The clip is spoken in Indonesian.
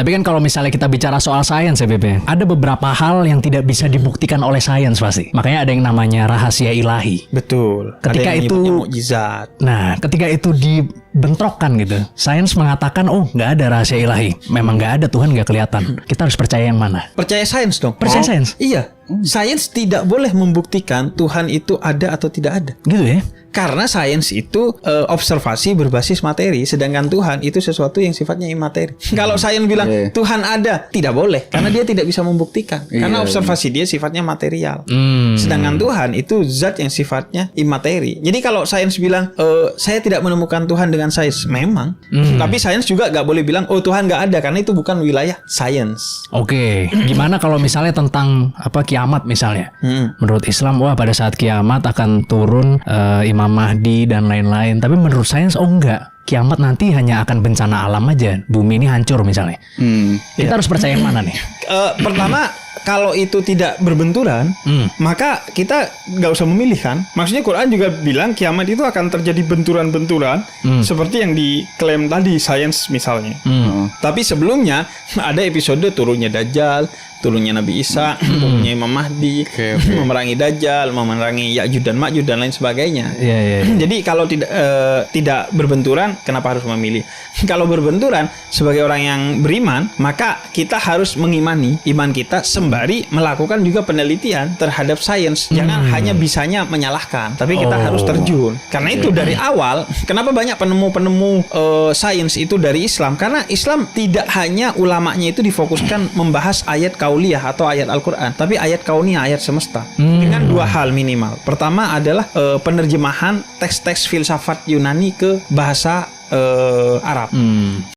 Tapi kan kalau misalnya kita bicara soal sains ya Bebe, ada beberapa hal yang tidak bisa dibuktikan oleh sains pasti. Makanya ada yang namanya rahasia ilahi. Betul. Ketika ada yang itu nyebutnya mukjizat. Nah, ketika itu dibentrokkan gitu, sains mengatakan, oh nggak ada rahasia ilahi, memang nggak ada, Tuhan nggak kelihatan. Kita harus percaya yang mana? Percaya sains dong. Percaya sains? Iya. Sains tidak boleh membuktikan Tuhan itu ada atau tidak ada. Gitu ya? Karena sains itu observasi berbasis materi, sedangkan Tuhan itu sesuatu yang sifatnya imateri. Kalau sains bilang Tuhan ada, tidak boleh, karena dia tidak bisa membuktikan. Karena observasi dia sifatnya material. Sedangkan Tuhan itu zat yang sifatnya imateri. Jadi kalau sains bilang saya tidak menemukan Tuhan dengan sains, memang. Tapi sains juga nggak boleh bilang oh Tuhan nggak ada, karena itu bukan wilayah sains. Oke, gimana kalau misalnya tentang kiamat misalnya? Menurut Islam, wah pada saat kiamat akan turun Imam Mahdi dan lain-lain. Tapi menurut sains, oh enggak. Kiamat nanti hanya akan bencana alam aja. Bumi ini hancur misalnya. Kita harus percaya yang mana nih? Pertama, kalau itu tidak berbenturan, maka kita nggak usah memilih kan. Maksudnya Quran juga bilang kiamat itu akan terjadi benturan-benturan seperti yang diklaim tadi sains misalnya. Tapi sebelumnya ada episode turunnya Dajjal, turunnya Nabi Isa, turunnya Imam Mahdi, memerangi Dajjal, memerangi Ya'juj dan Ma'juj dan lain sebagainya. Jadi kalau tidak berbenturan, kenapa harus memilih? Kalau berbenturan, sebagai orang yang beriman, maka kita harus mengimani iman kita sembari melakukan juga penelitian terhadap sains. Jangan hanya bisanya menyalahkan, tapi kita harus terjun. Karena itu dari awal, kenapa banyak penemu-penemu sains itu dari Islam? Karena Islam tidak hanya ulamanya itu difokuskan membahas ayat kauliyah atau ayat Al-Quran, tapi ayat kauniyah, ayat semesta. Dengan dua hal minimal. Pertama adalah penerjemahan teks-teks filsafat Yunani ke bahasa Arab.